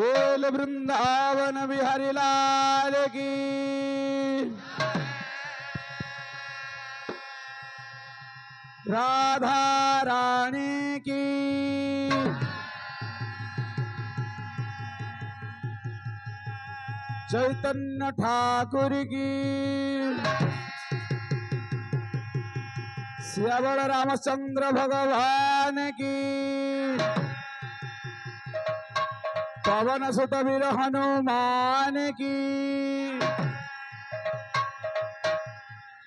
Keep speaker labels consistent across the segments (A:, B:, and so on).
A: बोल वृंदावन बिहारी लाल की। राधा रानी की। चैतन्य ठाकुर की। श्यावल रामचंद्र भगवान की। पवन सुत वीर हनुमान की।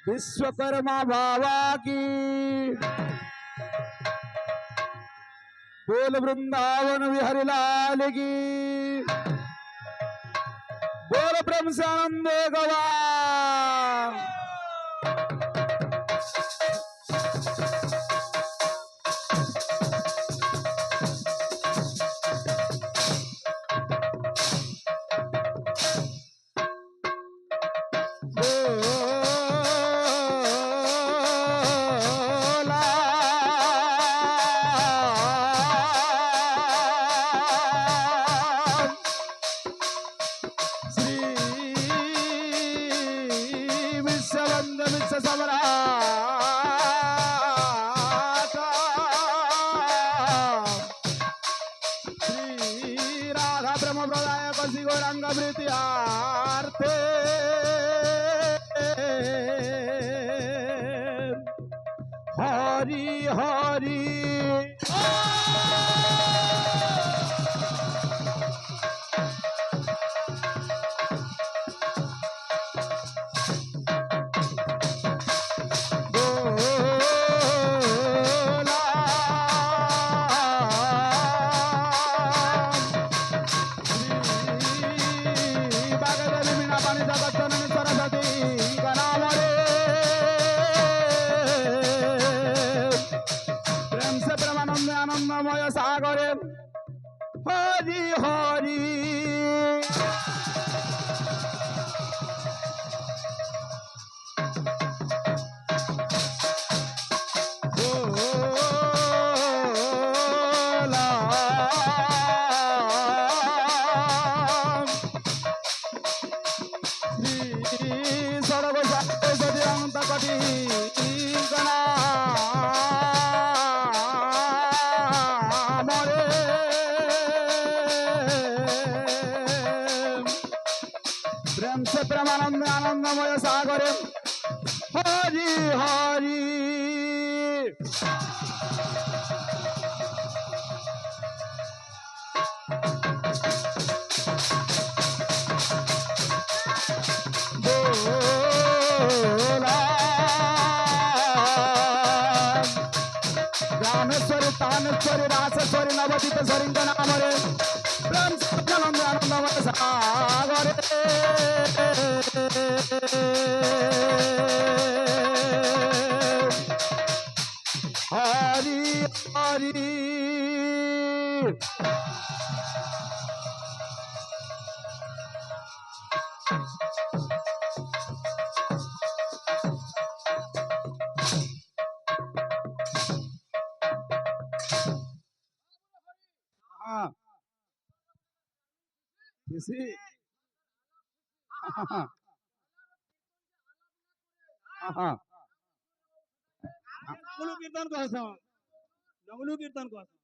A: विश्वकर्मा बाबा की। बोल वृंदावन बिहारी लाल की। बोल ब्रह्म से आनंद गवा। हरि हरि आनंदमय सागरे हरि हरि प्रेम से प्रेमानंद आनंदमय सागरे हरि हरि रामेश्वरी तानेश्वरी रासेश्वरी नवदीपेश्वरी नाम रे प्रेम से आनंद आनंदमय सागरे हरि हरि किसी
B: डमरू कीर्तन కోసం डमरू कीर्तन కోసం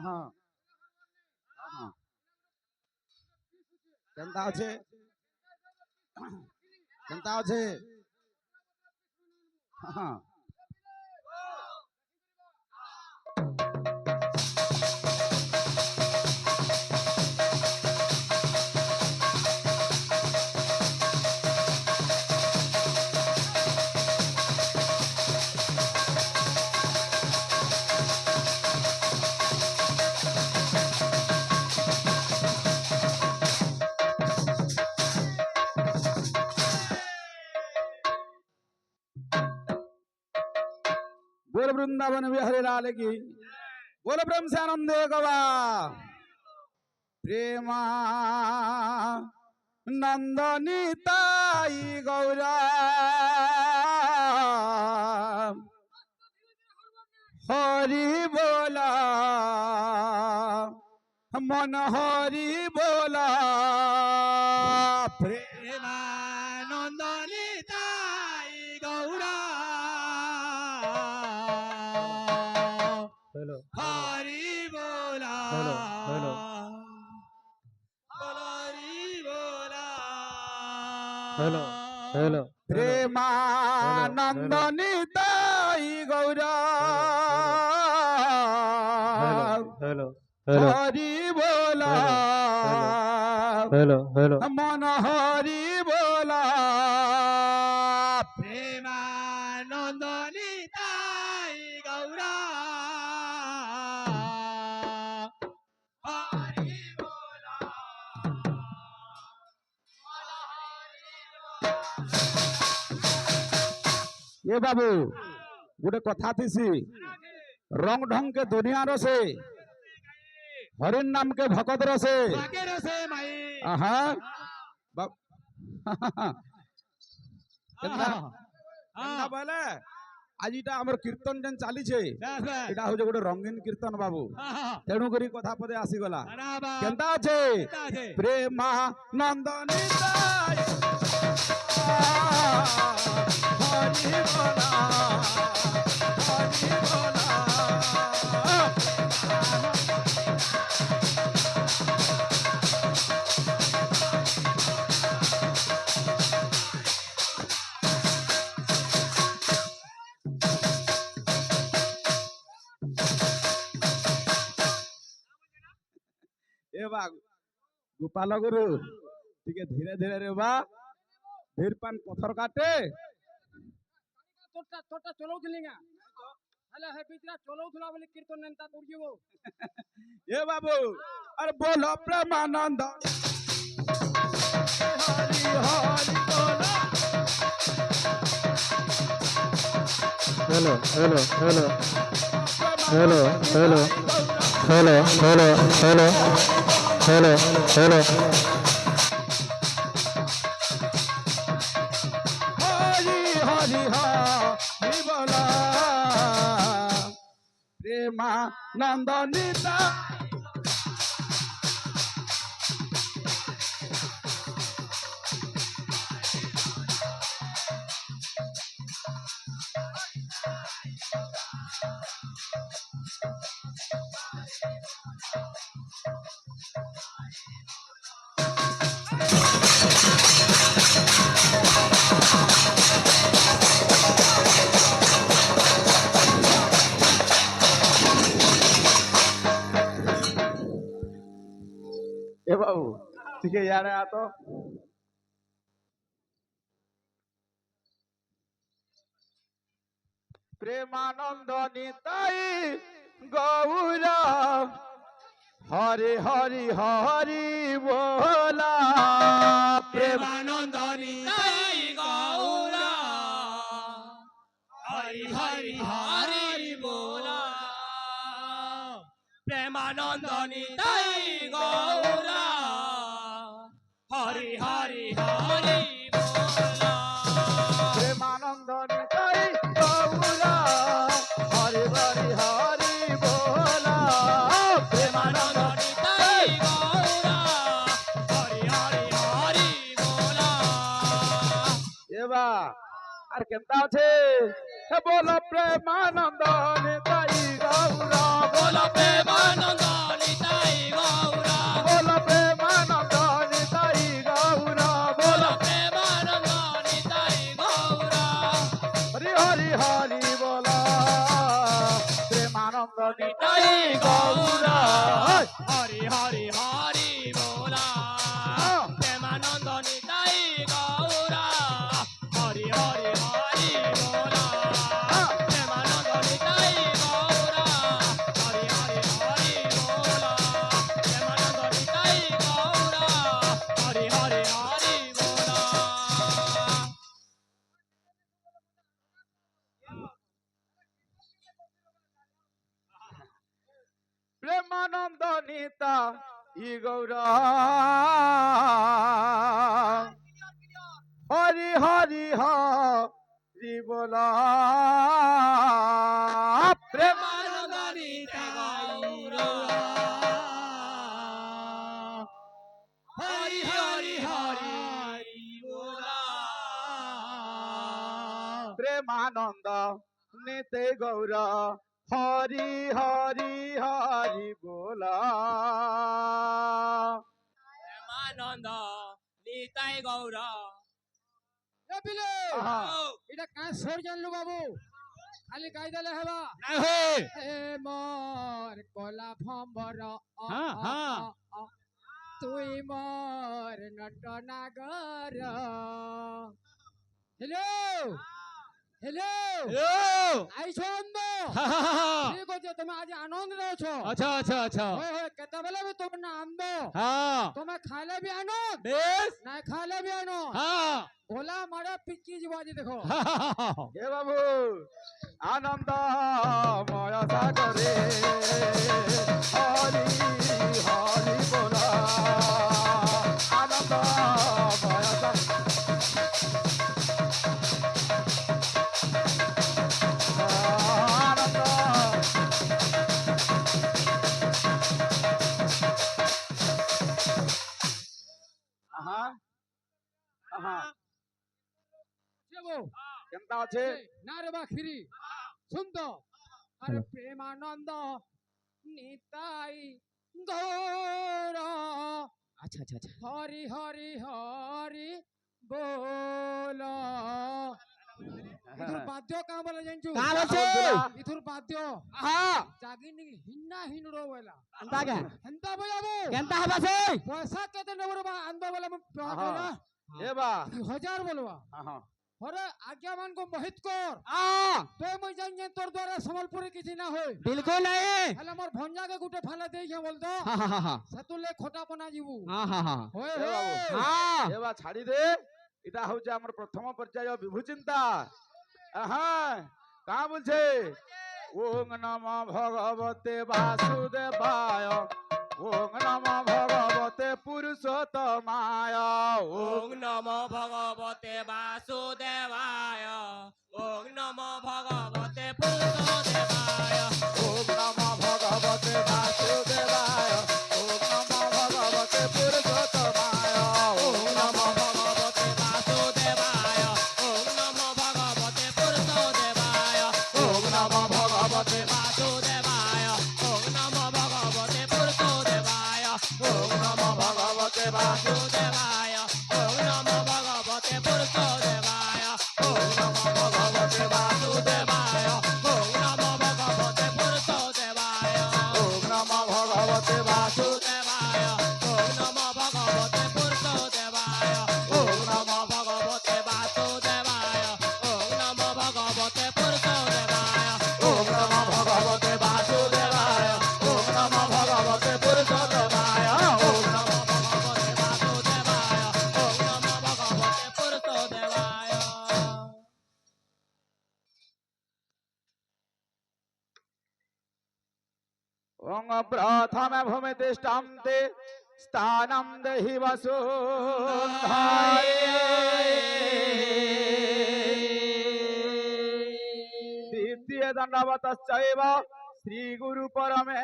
A: ହଁ ହଁ କେନ୍ତା ଅଛେ କେନ୍ତା ଅଛେ ହଁ बोल वृंदावन बिहारी लाल की बोल प्रेम से आनंद गवा प्रेमा नंदनी ताई गौरा हरि बोला मन हरि बोला
B: প্রেমানন্দনী তাই গৌরা হরি बोला হরি बोला
A: प्रेमानंदनी ताई गौरा हरि बोला मन हरि बोला
B: প্রেমানন্দনী তাই গৌরা হরি बोला
A: ये बाबू गोटे कथा थी रंग ढंग के दुनिया रो से हरिन नाम के भगत रो से
B: বাকের সে মাই
A: आहा बा- केन्ता केन्ता बोले आज इटा हमर कीर्तन जेन चाली छे एटा हो जे गोटे रंगीन कीर्तन बाबू तेणु करी कथा पदे आसी गला केन्ता छे प्रेमा नंदनी ताई हरि बोला हरि बोला ए बा गोपाल गुरु टिके धीरे धीरे रे बा धीर पान पत्थर काटे
C: তোরটা চলাউছিলি না তাহলে হে বিতরা চলাউছলা বলে কীর্তন নেতা করছিব
A: ए बाबू अरे बोलो प्रेमानंद हरि हरि बोला
D: hello hello hello hello hello hello hello hello hello hello
A: Hari Hari Hari बोला प्रेमानंदनिता ए बाबू ठीक है यार आ तो प्रेमानंद निताई गौरा हरि हरि हरि बोला
B: প্রেমানন্দনী তাই গৌরা হরি হরি হরি बोला প্রেমানন্দনী তাই গৌরা হরি হরি হরি बोला
A: प्रेमानंद निताई गौरा हरि हरि हरि बोला
B: প্রেমানন্দনী তাই গৌরা হরি হরি হরি बोला
A: ए बा আর কেমতা আছে হে বলো প্রেমানন্দ নিতাই গৌরা
B: बोलो प्रेमानंद নিতাই গৌরা হরি হরি হরি বলা প্রেমানন্দ নিতাই গৌরা হরি হরি হরি বলা প্রেমানন্দ নিতাই গৌরা হরি হরি হরি বলা প্রেমানন্দ নিতাই গৌরা হরি হরি হরি বলা
A: প্রেমানন্দ নিতা ই গৌরা হরি হরি হরি বলা
B: প্রেমানন্দ নিতাই গৌরা হরি হরি হরি বলা
A: প্রেমানন্দ নিতে গৌরা হরি হরি হরি বলা
B: প্রেমানন্দ নিতাই গৌরা
C: এ বিলে
A: আহা।
C: এটা কাজ সর জানলু বাবু খালি গাই দেলে হেবা এ মোর কলা ভম্বর তুই মোর নটনাগর হ্যালো হ্যালো আইছো অন্ধ ঠিক আছে তুমি আজ আনন্দ রয়েছ
B: আচ্ছা আচ্ছা আচ্ছা
C: হয় হয় কেতবেলে বি তোমার না আনন্দ
B: হ্যাঁ
C: তুমি খাইলে বি আনন্দ
B: বেশ
C: না খাইলে বি আনন্দ
B: হ্যাঁ
C: গোলা মারা পিচি যাব আজ দেখো
A: হে বাবু আনন্দ ময় সাগরে হরি হরি বলা আনন্দ ময় আনন্দ আহা আহা
C: যাবো
A: কেমতা আছে
C: না রে বাখিরি শুন তো আরে প্রেমানন্দ নিতাই গৌর
B: আচ্ছা আচ্ছা আচ্ছা
C: হরি হরি হরি बोल इधर बाध्य का बोला जंजू
B: का बोलछे
C: इधर बाध्य
B: हां
C: जागी नि हिन्ना हिनरो बोला
B: अंता के
C: हंता बोलाबो
B: केनता हबा से
C: पैसा केते नबर बा आंदो बोला म
A: ए बा
C: 1000 बोलवा
A: हां
C: अरे आज्ञा मान को मोहित कर
B: हां
C: तो मैं जान तोर द्वारा संबलपुर किसी ना होय
B: बिल्कुल नहीं
C: हला मोर भंजा के गुटे फाला दे के बोल दो
B: हां हां हां
C: सतुले खोटा बना जीवू
B: हां हां हां
C: होय
A: ए बाबू
C: होय
B: हां
A: ए बा छाड़ी दे इटा होचे हमर प्रथम पर्याय विभू चिंता आहा का बोलछे ओम नमः भगवते वासुदेवाय ओम नमः भगवते पुरुषोत्तमाय
B: ओम नमो भगवते वासुदेवाय ओम नमो भगवते पुरुषोत्तमाय
A: ओम नमः भगवते वासुदेवाय ओम नमः भगवते पुरुषोत्तमाय
B: ओम नमो भगवते वासुदेवाय ओम नमो भगवते पुरुषोत्तमाय
A: ओम नमः भगवते
B: वासुदेवाय ओम नमो भगवते पुरुषोत्तमाय
A: ओम नमः भगवते
B: वासुदेवाय ओम नमो भगवते पुरुषोत्तमाय
A: ओम नमः भगवते
B: वासुदेवाय ओम नमो भगवते पुरुषोत्तमाय
A: ओम नमः भगवते
B: वासुदेवाय ओम नमो भगवते पुरुषोत्तमाय ओम नमो भगवते वासुदेवाय ओम नमो भगवते पुरुषोत्तमाय
A: ओम नमः भगवते वासुदेवाय ओम नमः भगवते पुरुषोत्तमाय ओम
B: नमो भगवते वासुदेवाय ओम नमो भगवते पुरुषोत्तमाय
A: ओम प्रथम भूमि तिष्ठन्ते स्थानं देहि वसुन्धरे द्वितीय दण्डवतश्चैव श्री गुरु पूर्वे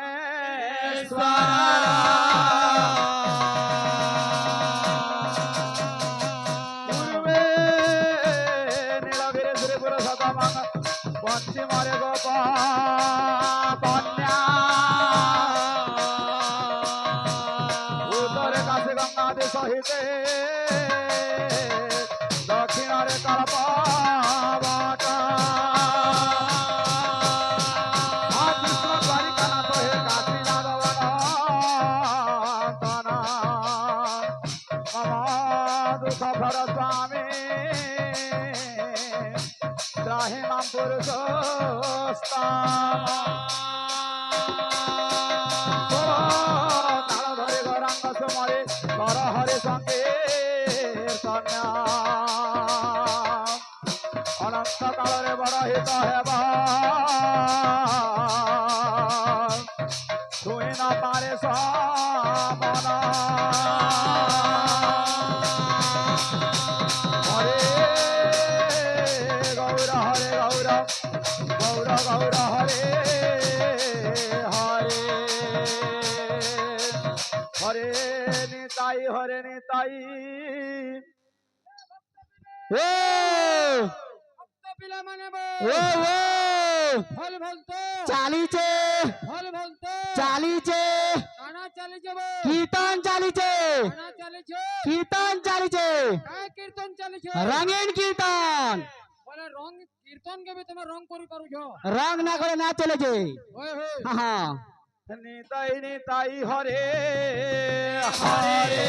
A: नीलगिरि श्रीपुर सतमं पश्चिमरे गोपकन्या उत्तरे काशी गंगादि सहिते दक्षिणरे कल्पवट कृष्ण द्वारिका ও তাল ধরে গৌরাঙ্গ সমরে কর হরে সঙ্গে কন্যা অনন্ত কালরে বড় হিত হেব ছুঁই ন পারে সমন হরে গৌর হরে গৌর গৌর গৌর হরে হরে হরে নিতাই হরে নিতাই
D: ও
C: ভক্ত পিলাମାନେ
D: ও ও
C: ଭଲ ଭଲତେ
D: চালিছে
C: ଭଲ ଭଲତେ
D: চালিছে
C: କାଣା ଚାଲିଛ ବେ
D: কীর্তন চালিছে
C: କାଣା ଚାଲିଛ
D: কীর্তন চালিছে
C: କାଁ কীর্ତ୍ତন চালিছ
D: রঙিন কীর্তন
C: বলে রং কীর্তন কে তুমি রং করে পারুছ
D: রং না করে না চলেছে
C: ওই হই
D: হ্যাঁ
A: নিতাই নিতাই হরে হরে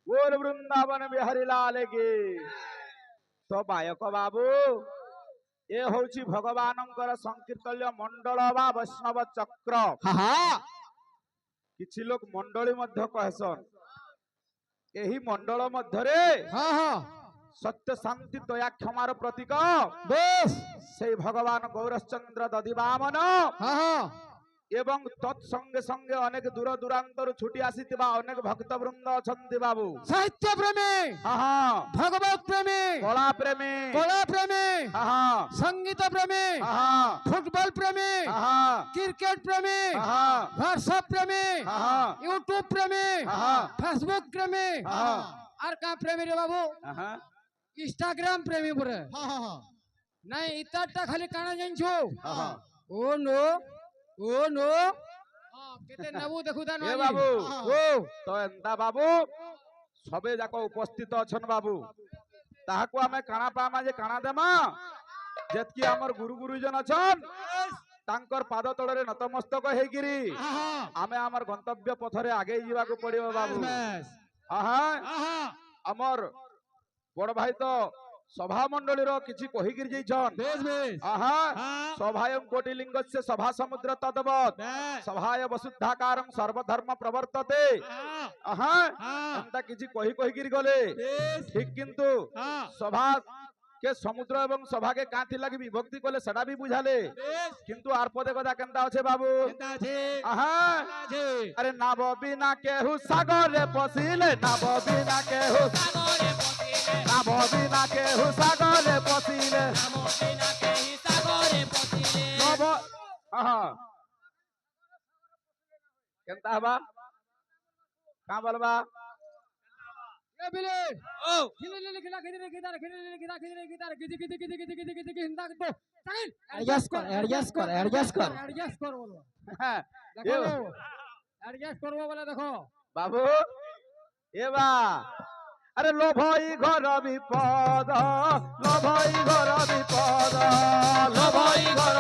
A: গোর বৃন্দাবন বিহারী লাল কি তো বায়ক বাবু এ হଉଛି ভগবানଙ୍କର ସଂକୀର୍ତ୍ତନ୍ୟ ମଣ୍ଡଳ ବା ବୈଷ୍ଣବ ଚକ୍ର
D: হ্যাঁ
A: କିଛି ଲୋକ ମଣ୍ଡଳୀ ମଧ୍ୟ କହେସନ୍ ଏହି ମଣ୍ଡଳ ମଧ୍ୟରେ
C: হ্যাঁ হ্যাঁ
A: ସତ୍ୟ ଶାନ୍ତି ଦୟା କ୍ଷମାର ପ୍ରତୀକ
D: বেশ
A: ସେଇ ଭଗବାନ ଗୌରଚନ୍ଦ୍ର ଦଧିବାମନ
C: হ্যাঁ হ্যাঁ
A: ଏବଂ ତତ୍ ସଙ୍ଗେ ସଙ୍ଗେ ଅନେକ ଦୂର ଦୂରାନ୍ତରୁ ଛୁଟି ଆସିଥିବା ଅନେକ ଭକ୍ତ ବୃନ୍ଦ ଅଛନ୍ତି ବାବୁ
C: সাহিত্য প্রেমী
A: ହଁ ହଁ
C: ভগবত প্রেমী
A: କଳା ପ୍ରେମୀ
C: কলা প্রেমী
A: ହଁ ହଁ
C: সঙ্গীত প্রেমী
A: ହଁ
C: ফুটবল প্রেমী
A: ହଁ
C: ক্রিকেট প্রেমী
A: ହଁ
C: হোয়াটসঅ্যাপ প্রেমী
A: ହଁ
C: ইউটিউব প্রেমী
A: ହଁ
C: ফেসবুক প্রেমী
A: হ্যাঁ।
C: আর কা প্রেমী রে বাবু
A: ହଁ
C: ইনস্টাগ্রাম প্রেমী পরে নাই ইতারটা খালি কানা জানছো
A: ହଁ
C: ও নো ও নো কেতে নেবু দেখু তা
A: ଏ ବାବୁ
C: ও
A: ତ ଏନ୍ତା ବାବୁ ସବେ ଯାକ ଉପସ୍ଥିତ ଅଛନ୍ ବାବୁ ତାହାକୁ ଆମେ କାଣା ପାମା ଯେ କାଣା ଦେମା ଯେତକି ଆମର ଗୁରୁ ଗୁରୁଜନ ଅଛନ୍ ତାଙ୍କର ପାଦ ତଳରେ ନତମସ୍ତକ ହେଇକିରି ଆମେ ଆମର ଗନ୍ତବ୍ୟ ପଥରେ ଆଗେଇ ଯିବାକୁ ପଡିବ ବାବୁ ଆମର ବଡ ଭାଇ ତ ସଭା ମଣ୍ଡଳୀର କିଛି କହିକିରି ଯାଇଛନ୍ ସଭାୟଂ କୋଟିଲିଙ୍ଗସ୍ୟ ସଭା ସମୁଦ୍ର ତଦବତ୍ ସଭାୟ ବସୁଦ୍ଧାକାରଂ ସର୍ବଧର୍ମ ପ୍ରବର୍ତ୍ତତେ ଏନ୍ତା କିଛି କହିକିରି ଗଲେ ଠିକ କିନ୍ତୁ ସଭା কে সমুদ্র এবং সভাকে কাঁথি লাগি বিভক্তি করলে সেটা বি বুঝালে কিন্তু আর পদে কথা কেনতা আছে বাবু আহা আরে নাব বিনা কেহু সাগরে পশিলে নাব বিনা কেহু নাব বিনা কেহু সাগরে পশিলে নব আহা কেনতা হবা কা বলবা
C: এ বিলে
B: ও
C: খিলে লিখিলা খিলে গিটার খিলে গিটার খিলে গিটার গিজি গিজি গিজি গিজি গিজি গিজি হিন্দা তো চাইল
D: অ্যাডজাস্ট কর অ্যাডজাস্ট কর অ্যাডজাস্ট কর
C: অ্যাডজাস্ট কর বলো
A: হ্যাঁ
C: দেখো অ্যাডজাস্ট করবো বলে দেখো
A: বাবু এবা আরে লোভই ঘর বিপদ লোভই ঘর বিপদ লোভই ঘর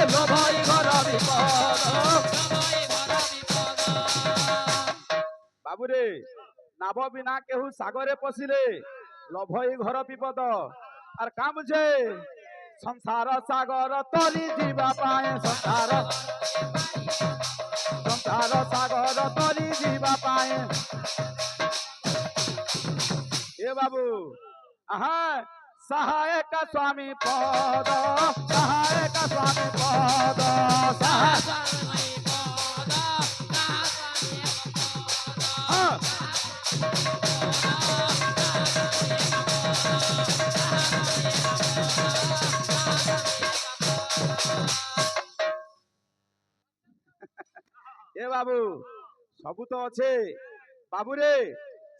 A: লোভই ঘর বিপদ বাবুরে নাব বিনা কেহু সাগরে পশিলে লোভই ঘর বিপদ আর কাম বুঝে সংসার সাগর তরি ଯିବା ପାଇଁ ସଂସାର ସାଗର ତରି ଯିବା ପାଇଁ ଏ ବାବୁ ଆହା ସହାୟକ ସ୍ୱାମୀ ପଦ ସହାୟକ ସ୍ୱାମୀ ପଦ এ বাবু সবু তো আছে বাবুরে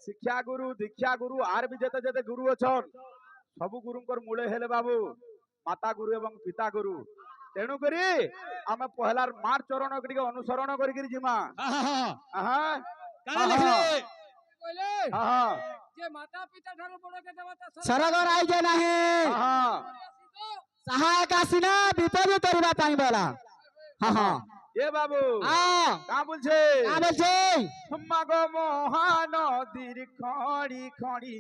A: শিক্ষা গুরু দীক্ষা গুরু আর বি যেতে যেতে গুরু অছন সবু গুরুঙ্কর মূলে হেলে বাবু মাতা গুরু এবং পিতা গুরু তেণু করি আমি পহলার মার চরণ টিকে অনুসরণ করিকি জিমা
C: কইলে যে মাতা পিতা ঠাରୁ বড়কে দেবতা
D: ସ୍ୱର୍ଗ ରାଇଜେ ନାହିଁ
A: ହଁ
D: ସହାୟକ ଆସିନା ବିପଦ କରିବା ପାଇଁ ବୋଲା ହଁ ହଁ
A: এ বাবু
D: ହଁ
A: কা বলছে
D: କା ବୋଲଛି
A: মাগ মহানদীর খড়ি খড়ি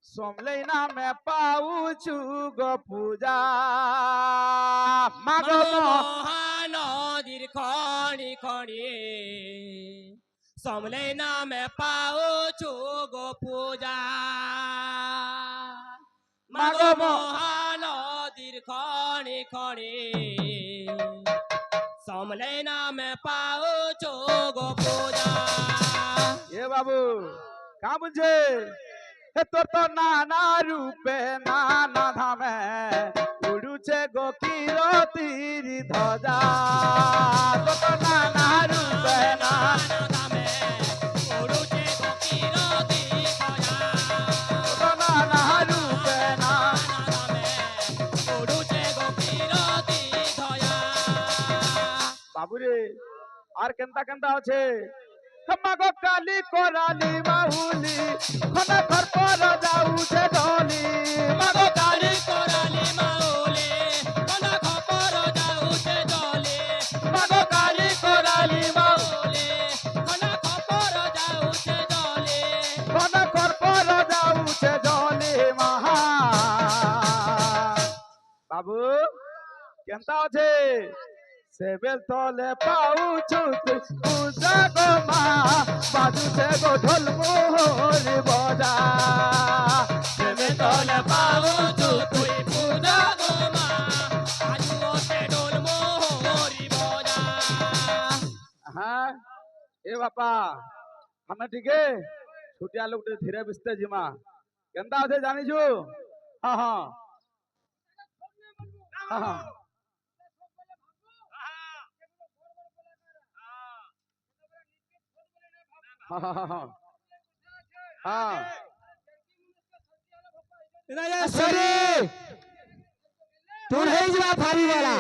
A: সমলেই নামে পাউছু গো পূজা মাগ
B: মহানদীর খড়ি খড়ি সমলে নামে পাওছু গো পূজা মাগ মহানদীর খড়ি খড়ি সমলে নামে পাওছু গো পূজা
A: এ বাবু কা বলছে হে তোর তো নানা রূপে নানা ধামে উড়ুছে গো কিরতির ধ্বজা তোর তো নানা রূপে নানা
B: নামে উড়ুছে গো কিরতি খয়া
A: তোর তো নানা রূপে নানা
B: নামে উড়ুছে গো কিরতি খয়া
A: বাবুরে আর কেনতা কেনতা আছে মাগো কালি কোরালি বাহুলি খনা ঘর পর যাউছে ডলি মাগো
B: কালি কোরালি মাউলি কোনা খপর যাউছে জলে
A: মাগো কালি কোরালি
B: মাউলি কোনা খপর যাউছে জলে
A: খনা ঘর পর যাউছে ডলি মহা বাবু কেনতা আছে সেবেল তলে পাউছু পূজা গো মা বাজুছে গো ঢোল মোহরি বজা সেবেল তলে
B: পাউছু তুই পূজা গো মা আজু ওতে ঢোল মোহরি বজা
A: হ্যাঁ এ বাপা আমি ঠিকে ছুটিয়া লোক ধীরে বিস্তে জিমা কেনতা আছে জানিছু হ্যাঁ হ্যাঁ হ্যাঁ হ্যাঁ হ্যাঁ
D: ସରି ତୁ ହେଇଯିବା ଭାରି ଗଲା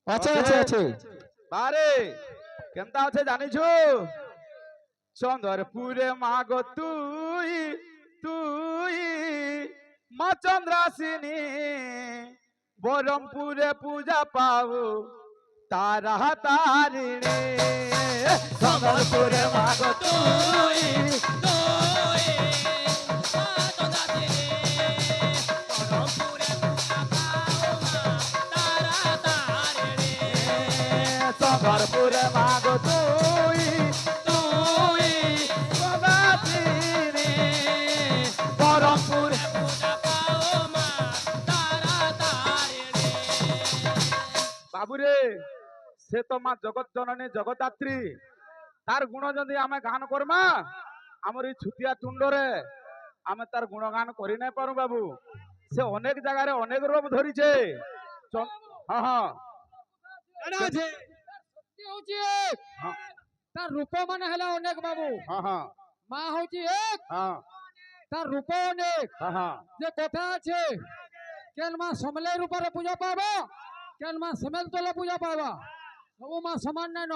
D: ଅଛି ଅଛି ଅଛି
A: বারে কেনতা আছে জানিছু চন্দ্রপুরে মাগো তুই তুই মা চন্দ্রাসিনী বরমপুরে পূজা পাও তারা তারিণী চন্দ্রপুরে মাগো তুই
B: তুই তোদা দিলে রংপুরে পূজা পাও মা তারা তারিণী
A: চন্দ্রপুরে মাগো তুই তুই সদাচিনী বরমপুরে
B: পূজা পাও মা তারা তারিণী
A: বাবুরে সে তো মা জগৎ জননী জগদাত্রী তার গুণ যদি আমি গান করমা আমার এই ছুটিয়া টুন্ডরে আমি তার গুণগান করি নাই পারু বাবু সে অনেক জায়গায় অনেক রূপ ধরিছে হ্যাঁ হ্যাঁ
C: সত্যি হଉଛି
A: হ্যাঁ
C: তার রূপ মানে হেলা অনেক বাবু
A: হ্যাঁ হ্যাঁ
C: মা হଉଛି এক
A: হ্যাঁ
C: তার রূপ অনেক
A: হ্যাঁ
C: যে কথা আছে কেন মা সমলেই রূপরে পূজা পাবা কেন মা সেমেল তলে পূজা পাবা সবু মা সমান নাই ন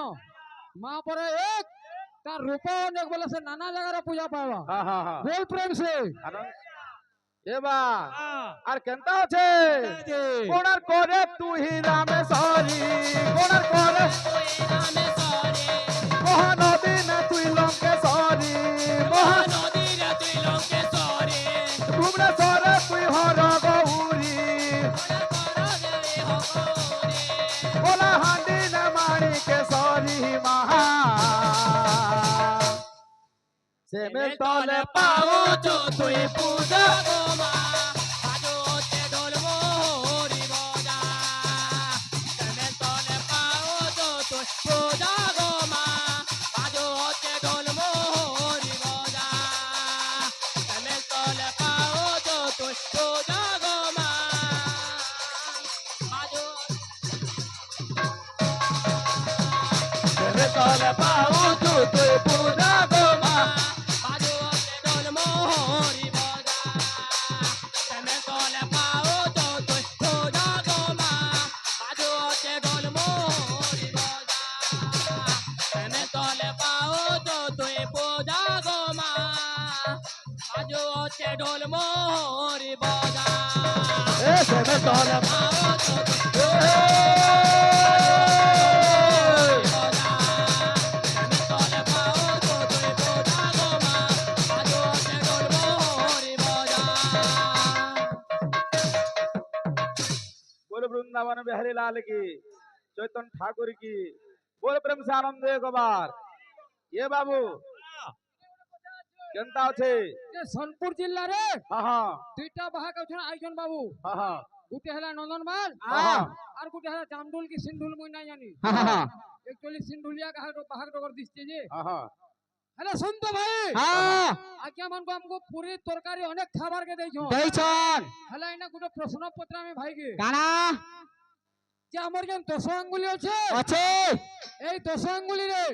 C: মা পরে এক তার রূপ অনেক বলে সে নানা জায়গায় পূজা পাবা
A: হ্যাঁ হ্যাঁ হ্যাঁ
C: বল প্রেম সে
A: এবা আর কেনতা আছে কোনার করে তুই রামেশ্বরী কোনার করে
B: তুই রামেশ্বরী
A: মহানদী না তুই লঙ্কেশ্বরী মহান
B: নদীরে তুই লঙ্কেশ্বরী
A: ভুবনেশ্বরে তুই হর গৌরী ওলা হান্ডি না মাণিকেশ্বরী মহা সেমেল তলে
B: পাউছু তুই পূজা গো মা বাজোতে ঢোল মোহরি বজা সেমেল তলে পাউছু তুই পূজা গো মা বাজোতে ঢোল মোহরি বজা সেমেল তলে পাউছু তুই পূজা গো মা বাজো
A: সেমেল তলে পাউছু তুই পূজা গো মা
B: বাজোতে ঢোল মোহরি বজা সেমেল তলে পাউছু তুই পূজা গো মা বাজোতে ঢোল মোহরি বজা সেমেল তলে পাউছু তুই ওতে ঢোল মোহরি বজা
D: এ সেমে তলে
B: পাও তো
A: बोल वृंदावन बिहारी लाल की, चैतन्य ठाकुर की, बोल प्रेम से आनंद एक बार। ये बाबू केनता আছে?
C: যে সোনপুর জিল্লারে
A: हाँ हाँ
C: দুইটা বাহাক অছন আইজন বাবু
A: हाँ हाँ
C: গুটে হেলা নন্দনমাল
A: हाँ
C: আর গুটে হেলা জামডুল কি সিন্ধুল মুই নাই জানি
D: হা হা
C: একচুয়ালি সিন্ধুলিয়া বাহাক ডগর দিচ্ছে যে
A: हाँ हाँ
C: হেলা শুন তো ভাই
D: হ্যাঁ
C: আজ্ঞা মানকো আমকো পুরি তরকারি অনেক খাবার কে দেইছো
D: দেইছন
C: হেলা এনা গুটে প্রশ্নপত্র আমি ভাইকে
D: কানা
C: যে আমার যেন 10 আঙ্গুলি আছে
D: আছে
C: এই 10 আঙ্গুলি রে